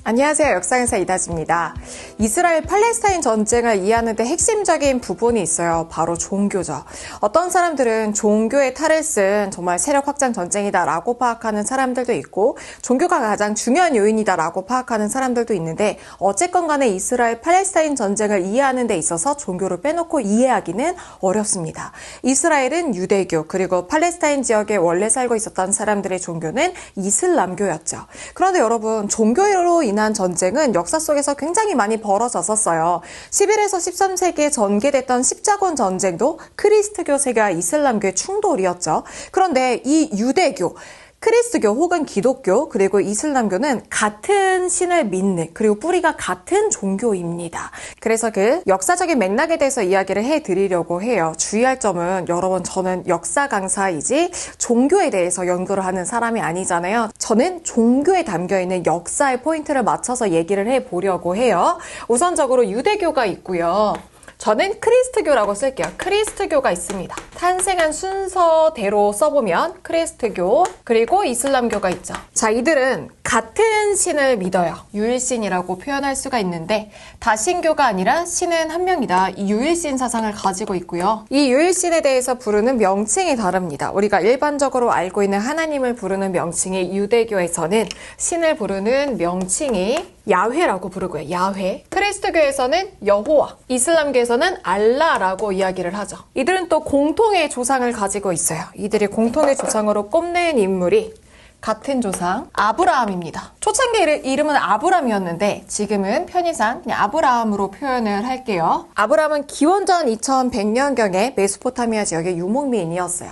안녕하세요. 역사강사 이다지입니다. 이스라엘 팔레스타인 전쟁을 이해하는 데 핵심적인 부분이 있어요. 바로 종교죠. 어떤 사람들은 종교의 탈을 쓴 정말 세력 확장 전쟁이다라고 파악하는 사람들도 있고 종교가 가장 중요한 요인이다라고 파악하는 사람들도 있는데 어쨌건 간에 이스라엘 팔레스타인 전쟁을 이해하는 데 있어서 종교를 빼놓고 이해하기는 어렵습니다. 이스라엘은 유대교 그리고 팔레스타인 지역에 원래 살고 있었던 사람들의 종교는 이슬람교였죠. 그런데 여러분 종교로 인한 전쟁은 역사 속에서 굉장히 많이 벌어졌었어요. 11에서 13세기에 전개됐던 십자군 전쟁도 크리스트교 세계와 이슬람교의 충돌이었죠. 그런데 이 유대교, 크리스트교 혹은 기독교 그리고 이슬람교는 같은 신을 믿는 그리고 뿌리가 같은 종교입니다. 그래서 그 역사적인 맥락에 대해서 이야기를 해드리려고 해요. 주의할 점은 여러분 저는 역사 강사이지 종교에 대해서 연구를 하는 사람이 아니잖아요. 저는 종교에 담겨있는 역사의 포인트를 맞춰서 얘기를 해보려고 해요. 우선적으로 유대교가 있고요. 저는 크리스트교라고 쓸게요. 크리스트교가 있습니다. 탄생한 순서대로 써보면 크리스트교 그리고 이슬람교가 있죠. 자, 이들은 같은 신을 믿어요. 유일신이라고 표현할 수가 있는데 다신교가 아니라 신은 한 명이다. 이 유일신 사상을 가지고 있고요. 이 유일신에 대해서 부르는 명칭이 다릅니다. 우리가 일반적으로 알고 있는 하나님을 부르는 명칭이 유대교에서는 신을 부르는 명칭이 야훼라고 부르고요. 야훼. 크리스트교에서는 여호와, 이슬람교에서는 알라라고 이야기를 하죠. 이들은 또 공통의 조상을 가지고 있어요. 이들이 공통의 조상으로 꼽는 인물이 같은 조상 아브라함입니다. 초창기 이름은 아브람이었는데 지금은 편의상 그냥 아브라함으로 표현을 할게요. 아브라함은 기원전 2100년경에 메소포타미아 지역의 유목민이었어요.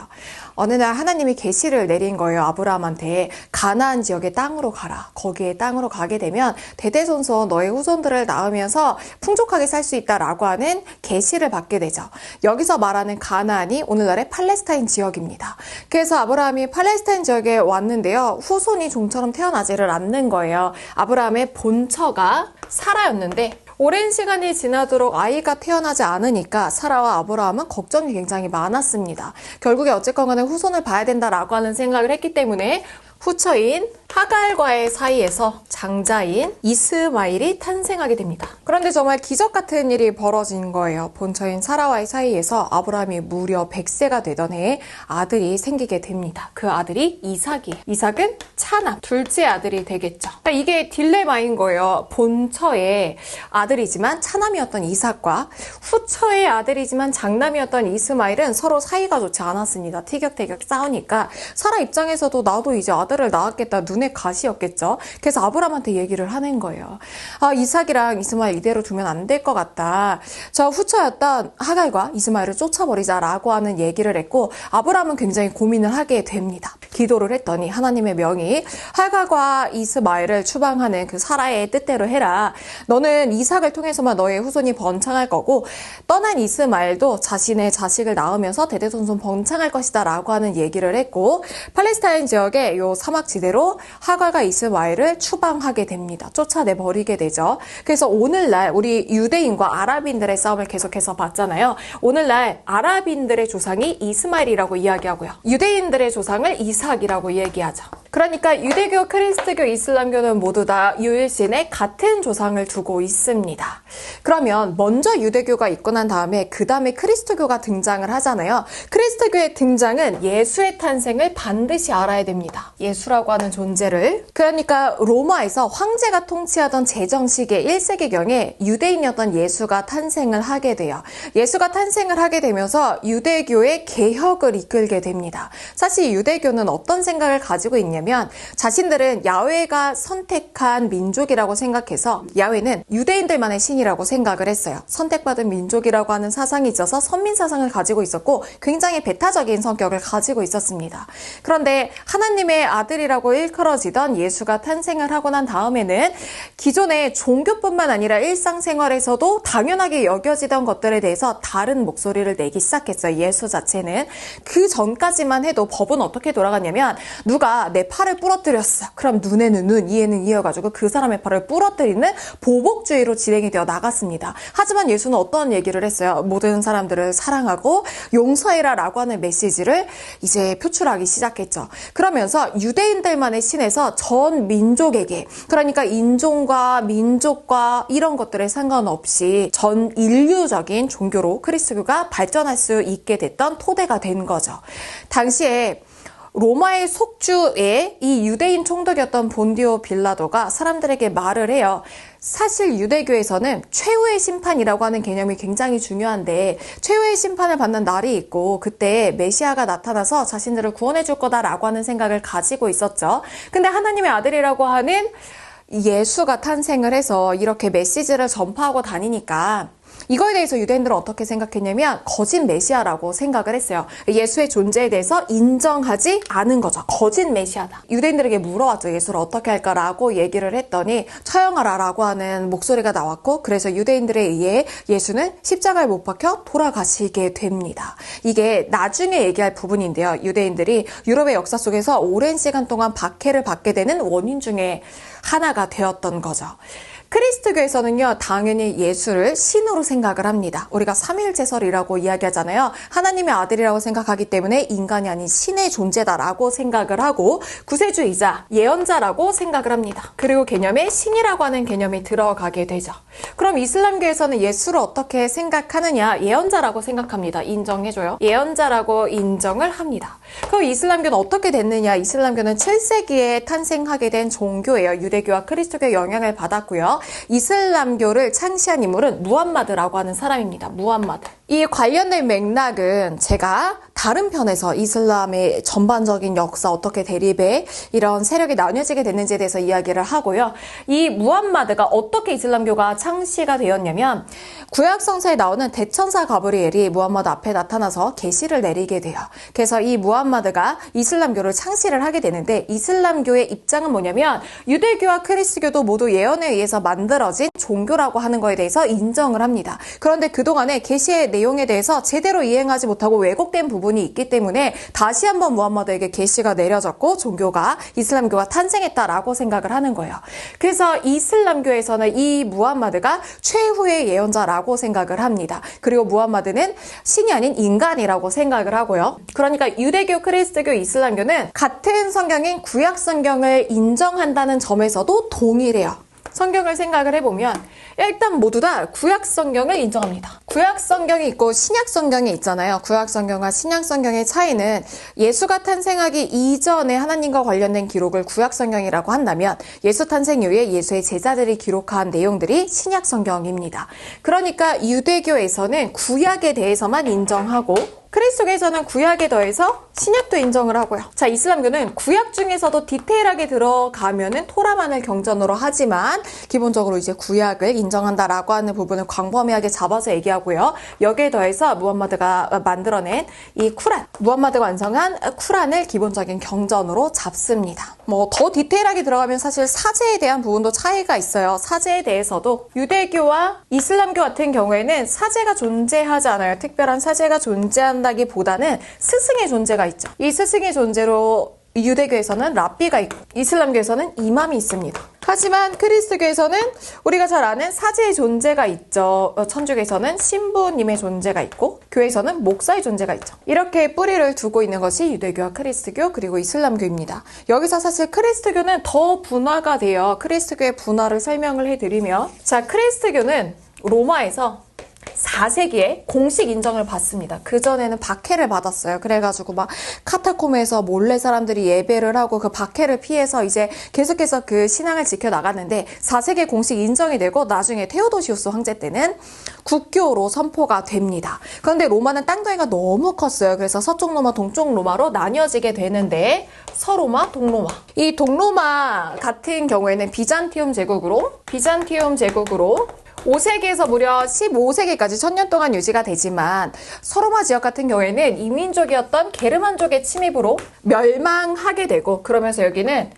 어느 날 하나님이 계시를 내린 거예요. 아브라함한테 가나안 지역의 땅으로 가라. 거기에 땅으로 가게 되면 대대손손 너의 후손들을 낳으면서 풍족하게 살 수 있다라고 하는 계시를 받게 되죠. 여기서 말하는 가나안이 오늘날의 팔레스타인 지역입니다. 그래서 아브라함이 팔레스타인 지역에 왔는데요. 후손이 좀처럼 태어나지를 않는 거예요. 아브라함의 본처가 사라였는데 오랜 시간이 지나도록 아이가 태어나지 않으니까 사라와 아브라함은 걱정이 굉장히 많았습니다. 결국에 어쨌건 간에 후손을 봐야 된다라고 하는 생각을 했기 때문에 후처인 하갈과의 사이에서 장자인 이스마일이 탄생하게 됩니다. 그런데 정말 기적 같은 일이 벌어진 거예요. 본처인 사라와의 사이에서 아브라함이 무려 100세가 되던 해에 아들이 생기게 됩니다. 그 아들이 이삭이에요. 이삭은 차남, 둘째 아들이 되겠죠. 그러니까 이게 딜레마인 거예요. 본처의 아들이지만 차남이었던 이삭과 후처의 아들이지만 장남이었던 이스마일은 서로 사이가 좋지 않았습니다. 티격태격 싸우니까 사라 입장에서도 나도 이제 아들을 낳았겠다. 눈에 가시였겠죠. 그래서 아브라함한테 얘기를 하는 거예요. 이삭이랑 이스마엘 이대로 두면 안 될 것 같다. 저 후처였던 하갈과 이스마엘을 쫓아버리자라고 하는 얘기를 했고 아브라함은 굉장히 고민을 하게 됩니다. 기도를 했더니 하나님의 명이 하갈과 이스마엘을 추방하는 그 사라의 뜻대로 해라. 너는 이삭을 통해서만 너의 후손이 번창할 거고 떠난 이스마엘도 자신의 자식을 낳으면서 대대손손 번창할 것이다 라고 하는 얘기를 했고 팔레스타인 지역의 요 사막지대로 하갈과 이스마엘을 추방하게 됩니다. 쫓아내버리게 되죠. 그래서 오늘날 우리 유대인과 아랍인들의 싸움을 계속해서 봤잖아요. 오늘날 아랍인들의 조상이 이스마엘이라고 이야기하고요. 유대인들의 조상을 이삭이라고 얘기하죠. 그러니까 유대교, 크리스트교, 이슬람교는 모두 다 유일신에 같은 조상을 두고 있습니다. 그러면 먼저 유대교가 있고 난 다음에 그 다음에 크리스트교가 등장을 하잖아요. 크리스트교의 등장은 예수의 탄생을 반드시 알아야 됩니다. 예수라고 하는 존재를. 그러니까 로마에서 황제가 통치하던 제정시기의 1세기경에 유대인이었던 예수가 탄생을 하게 돼요. 예수가 탄생을 하게 되면서 유대교의 개혁을 이끌게 됩니다. 사실 유대교는 어떤 생각을 가지고 있냐면 자신들은 야훼가 선택한 민족이라고 생각해서 야훼는 유대인들만의 신이라고 생각을 했어요. 선택받은 민족이라고 하는 사상이 있어서 선민 사상을 가지고 있었고 굉장히 배타적인 성격을 가지고 있었습니다. 그런데 하나님의 아들이라고 일컬어지던 예수가 탄생을 하고 난 다음에는 기존의 종교뿐만 아니라 일상생활에서도 당연하게 여겨지던 것들에 대해서 다른 목소리를 내기 시작했어요. 예수 자체는. 그 전까지만 해도 법은 어떻게 돌아갔냐면 누가 내 팔을 부러뜨렸어. 그럼 눈에는 눈, 이에는 이여가지고 그 사람의 팔을 부러뜨리는 보복주의로 진행이 되어 나갔습니다. 하지만 예수는 어떤 얘기를 했어요? 모든 사람들을 사랑하고 용서해라 라고 하는 메시지를 이제 표출하기 시작했죠. 그러면서 유대인들만의 대신해서 전 민족에게, 그러니까 인종과 민족과 이런 것들에 상관없이 전 인류적인 종교로 그리스도교가 발전할 수 있게 됐던 토대가 된 거죠. 당시에 로마의 속주에 이 유대인 총독이었던 본디오 빌라도가 사람들에게 말을 해요. 사실 유대교에서는 최후의 심판이라고 하는 개념이 굉장히 중요한데 최후의 심판을 받는 날이 있고 그때 메시아가 나타나서 자신들을 구원해 줄 거다라고 하는 생각을 가지고 있었죠. 근데 하나님의 아들이라고 하는 예수가 탄생을 해서 이렇게 메시지를 전파하고 다니니까 이거에 대해서 유대인들은 어떻게 생각했냐면 거짓 메시아라고 생각을 했어요. 예수의 존재에 대해서 인정하지 않은 거죠. 거짓 메시아다. 유대인들에게 물어왔죠. 예수를 어떻게 할까라고 얘기를 했더니 처형하라라고 하는 목소리가 나왔고 그래서 유대인들에 의해 예수는 십자가에 못 박혀 돌아가시게 됩니다. 이게 나중에 얘기할 부분인데요. 유대인들이 유럽의 역사 속에서 오랜 시간 동안 박해를 받게 되는 원인 중에 하나가 되었던 거죠. 크리스트교에서는요, 당연히 예수를 신으로 생각을 합니다. 우리가 삼위일체설이라고 이야기하잖아요. 하나님의 아들이라고 생각하기 때문에 인간이 아닌 신의 존재다라고 생각을 하고 구세주이자 예언자라고 생각을 합니다. 그리고 개념에 신이라고 하는 개념이 들어가게 되죠. 그럼 이슬람교에서는 예수를 어떻게 생각하느냐? 예언자라고 생각합니다. 인정해줘요. 예언자라고 인정을 합니다. 그럼 이슬람교는 어떻게 됐느냐? 이슬람교는 7세기에 탄생하게 된 종교예요. 유대교와 그리스도교의 영향을 받았고요. 이슬람교를 창시한 인물은 무함마드라고 하는 사람입니다. 무함마드. 이 관련된 맥락은 제가 다른 편에서 이슬람의 전반적인 역사, 어떻게 대립에 이런 세력이 나뉘어지게 됐는지에 대해서 이야기를 하고요. 이 무함마드가 어떻게 이슬람교가 창시가 되었냐면 구약 성서에 나오는 대천사 가브리엘이 무함마드 앞에 나타나서 계시를 내리게 돼요. 그래서 이 무함마드가 이슬람교를 창시를 하게 되는데 이슬람교의 입장은 뭐냐면 유대교와 크리스교도 모두 예언에 의해서 만들어진 종교라고 하는 거에 대해서 인정을 합니다. 그런데 그동안에 계시의 내용에 대해서 제대로 이행하지 못하고 왜곡된 부분이 있기 때문에 다시 한번 무함마드에게 계시가 내려졌고 종교가 이슬람교가 탄생했다라고 생각을 하는 거예요. 그래서 이슬람교에서는 이 무함마드가 최후의 예언자라고 생각을 합니다. 그리고 무함마드는 신이 아닌 인간이라고 생각을 하고요. 그러니까 유대교, 크리스트교, 이슬람교는 같은 성경인 구약 성경을 인정한다는 점에서도 동일해요. 성경을 생각을 해보면 일단 모두 다 구약 성경을 인정합니다. 구약 성경이 있고 신약 성경이 있잖아요. 구약 성경과 신약 성경의 차이는 예수가 탄생하기 이전에 하나님과 관련된 기록을 구약 성경이라고 한다면 예수 탄생 이후에 예수의 제자들이 기록한 내용들이 신약 성경입니다. 그러니까 유대교에서는 구약에 대해서만 인정하고 크리스토교에서는 구약에 더해서 신약도 인정을 하고요. 자, 이슬람교는 구약 중에서도 디테일하게 들어가면은 토라만을 경전으로 하지만 기본적으로 이제 구약을 인정한다라고 하는 부분을 광범위하게 잡아서 얘기하고요. 여기에 더해서 무함마드가 만들어낸 이 쿠란, 무함마드가 완성한 쿠란을 기본적인 경전으로 잡습니다. 뭐 더 디테일하게 들어가면 사실 사제에 대한 부분도 차이가 있어요. 사제에 대해서도 유대교와 이슬람교 같은 경우에는 사제가 존재하지 않아요. 특별한 사제가 존재한다기보다는 스승의 존재가 있죠. 이 스승의 존재로 유대교에서는 랍비가 있고 이슬람교에서는 이맘이 있습니다. 하지만 크리스트교에서는 우리가 잘 아는 사제의 존재가 있죠. 천주교에서는 신부님의 존재가 있고 교회에서는 목사의 존재가 있죠. 이렇게 뿌리를 두고 있는 것이 유대교와 크리스트교 그리고 이슬람교입니다. 여기서 사실 크리스트교는 더 분화가 돼요. 크리스트교의 분화를 설명을 해드리면 자, 크리스트교는 로마에서 4세기에 공식 인정을 받습니다. 그전에는 박해를 받았어요. 그래가지고 막 카타콤에서 몰래 사람들이 예배를 하고 그 박해를 피해서 이제 계속해서 그 신앙을 지켜나갔는데 4세기에 공식 인정이 되고 나중에 테오도시우스 황제 때는 국교로 선포가 됩니다. 그런데 로마는 땅덩이가 너무 컸어요. 그래서 서쪽 로마, 동쪽 로마로 나뉘어지게 되는데 서로마, 동로마. 이 동로마 같은 경우에는 비잔티움 제국으로 5세기에서 무려 15세기까지 1000년 동안 유지가 되지만 서로마 지역 같은 경우에는 이민족이었던 게르만족의 침입으로 멸망하게 되고 그러면서 여기는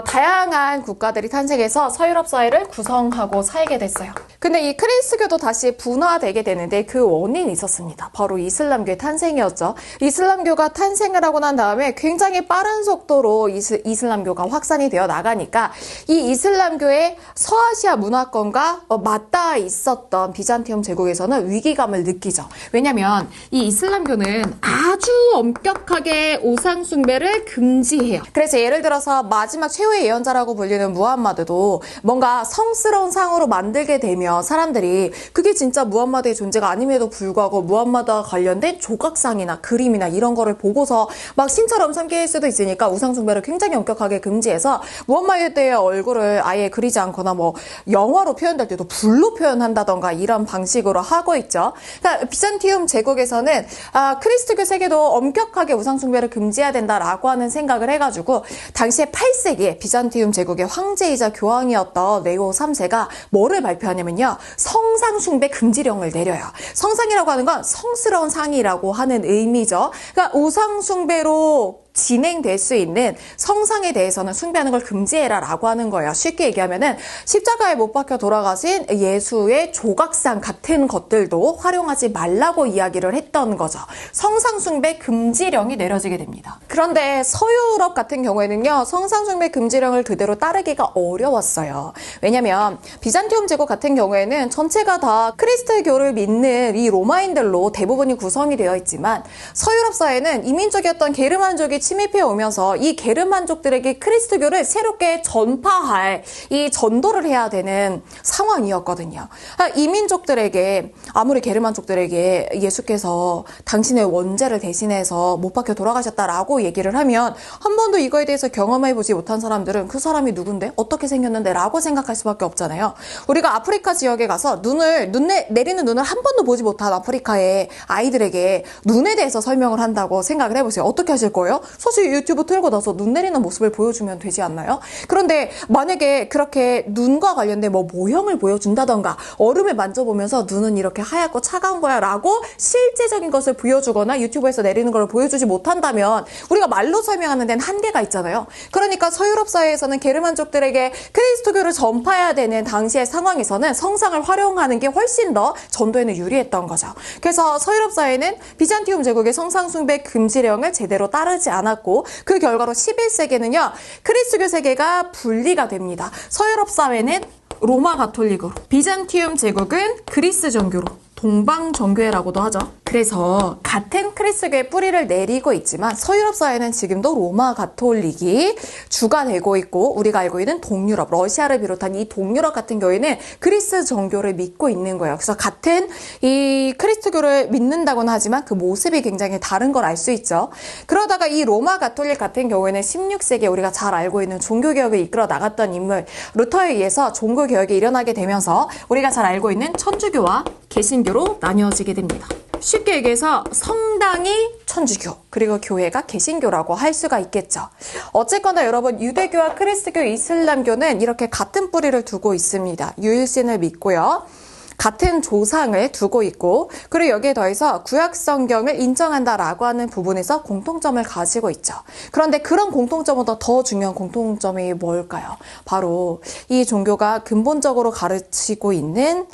다양한 국가들이 탄생해서 서유럽 사회를 구성하고 살게 됐어요. 근데 이 크리스교도 다시 분화되게 되는데 그 원인이 있었습니다. 바로 이슬람교의 탄생이었죠. 이슬람교가 탄생을 하고 난 다음에 굉장히 빠른 속도로 이슬람교가 확산이 되어 나가니까 이 이슬람교의 서아시아 문화권과 맞닿아 있었던 비잔티움 제국에서는 위기감을 느끼죠. 왜냐면 이 이슬람교는 아주 엄격하게 우상 숭배를 금지해요. 그래서 예를 들어서 마지막 최후의 예언자라고 불리는 무함마드도 뭔가 성스러운 상으로 만들게 되면 사람들이 그게 진짜 무함마드의 존재가 아님에도 불구하고 무함마드와 관련된 조각상이나 그림이나 이런 거를 보고서 막 신처럼 삼킬 수도 있으니까 우상 숭배를 굉장히 엄격하게 금지해서 무함마드의 얼굴을 아예 그리지 않거나 뭐 영화로 표현될 때도 불로 표현한다던가 이런 방식으로 하고 있죠. 그러니까 비잔티움 제국에서는 크리스트교 세계도 엄격하게 우상 숭배를 금지해야 된다라고 하는 생각을 해가지고 당시에 8세기에 비잔티움 제국의 황제이자 교황이었던 레오 3세가 뭐를 발표하냐면요. 성상 숭배 금지령을 내려요. 성상이라고 하는 건 성스러운 상이라고 하는 의미죠. 그러니까 우상 숭배로 진행될 수 있는 성상에 대해서는 숭배하는 걸 금지해라 라고 하는 거예요. 쉽게 얘기하면은 십자가에 못 박혀 돌아가신 예수의 조각상 같은 것들도 활용하지 말라고 이야기를 했던 거죠. 성상 숭배 금지령이 내려지게 됩니다. 그런데 서유럽 같은 경우에는요. 성상 숭배 금지령을 그대로 따르기가 어려웠어요. 왜냐면 비잔티움 제국 같은 경우에는 전체가 다 크리스트교를 믿는 이 로마인들로 대부분이 구성이 되어 있지만 서유럽 사회는 이민족이었던 게르만족이 침입해 오면서 이 게르만족들에게 크리스트교를 새롭게 전파할 이 전도를 해야 되는 상황이었거든요. 이민족들에게 아무리 게르만족들에게 예수께서 당신의 원죄를 대신해서 못 박혀 돌아가셨다라고 얘기를 하면 한 번도 이거에 대해서 경험해보지 못한 사람들은 그 사람이 누군데? 어떻게 생겼는데? 라고 생각할 수밖에 없잖아요. 우리가 아프리카 지역에 가서 내리는 눈을 한 번도 보지 못한 아프리카의 아이들에게 눈에 대해서 설명을 한다고 생각을 해보세요. 어떻게 하실 거예요? 사실 유튜브 틀고 나서 눈 내리는 모습을 보여주면 되지 않나요? 그런데 만약에 그렇게 눈과 관련된 뭐 모형을 보여준다던가 얼음을 만져보면서 눈은 이렇게 하얗고 차가운 거야 라고 실제적인 것을 보여주거나 유튜브에서 내리는 걸 보여주지 못한다면 우리가 말로 설명하는 데는 한계가 있잖아요. 그러니까 서유럽 사회에서는 게르만족들에게 그리스도교를 전파해야 되는 당시의 상황에서는 성상을 활용하는 게 훨씬 더 전도에는 유리했던 거죠. 그래서 서유럽 사회는 비잔티움 제국의 성상 숭배 금지령을 제대로 따르지 않았고 그 결과로 11세기에는요. 크리스트교 세계가 분리가 됩니다. 서유럽 사회는 로마 가톨릭으로, 비잔티움 제국은 그리스 정교로, 동방 정교회라고도 하죠. 그래서 같은 크리스교의 뿌리를 내리고 있지만 서유럽 사회는 지금도 로마 가톨릭이 주가 되고 있고 우리가 알고 있는 동유럽, 러시아를 비롯한 이 동유럽 같은 경우에는 그리스 정교를 믿고 있는 거예요. 그래서 같은 이 크리스교를 믿는다고는 하지만 그 모습이 굉장히 다른 걸 알 수 있죠. 그러다가 이 로마 가톨릭 같은 경우에는 16세기에 우리가 잘 알고 있는 종교개혁을 이끌어 나갔던 인물 루터에 의해서 종교개혁이 일어나게 되면서 우리가 잘 알고 있는 천주교와 개신교로 나뉘어지게 됩니다. 쉽게 얘기해서 성당이 천주교, 그리고 교회가 개신교라고 할 수가 있겠죠. 어쨌거나 여러분, 유대교와 크리스트교, 이슬람교는 이렇게 같은 뿌리를 두고 있습니다. 유일신을 믿고요. 같은 조상을 두고 있고 그리고 여기에 더해서 구약 성경을 인정한다라고 하는 부분에서 공통점을 가지고 있죠. 그런데 그런 공통점보다 더 중요한 공통점이 뭘까요? 바로 이 종교가 근본적으로 가르치고 있는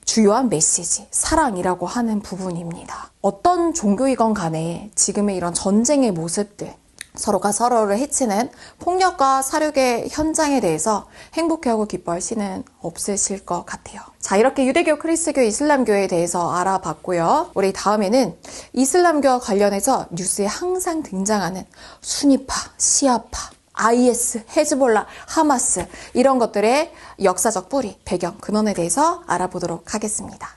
주요한 메시지, 사랑이라고 하는 부분입니다. 어떤 종교이건 간에 지금의 이런 전쟁의 모습들, 서로가 서로를 해치는 폭력과 사륙의 현장에 대해서 행복해하고 기뻐할 시는 없으실 것 같아요. 자, 이렇게 유대교, 크리스트교, 이슬람교에 대해서 알아봤고요. 우리 다음에는 이슬람교와 관련해서 뉴스에 항상 등장하는 수니파, 시아파, IS, 헤즈볼라, 하마스 이런 것들의 역사적 뿌리, 배경, 근원에 대해서 알아보도록 하겠습니다.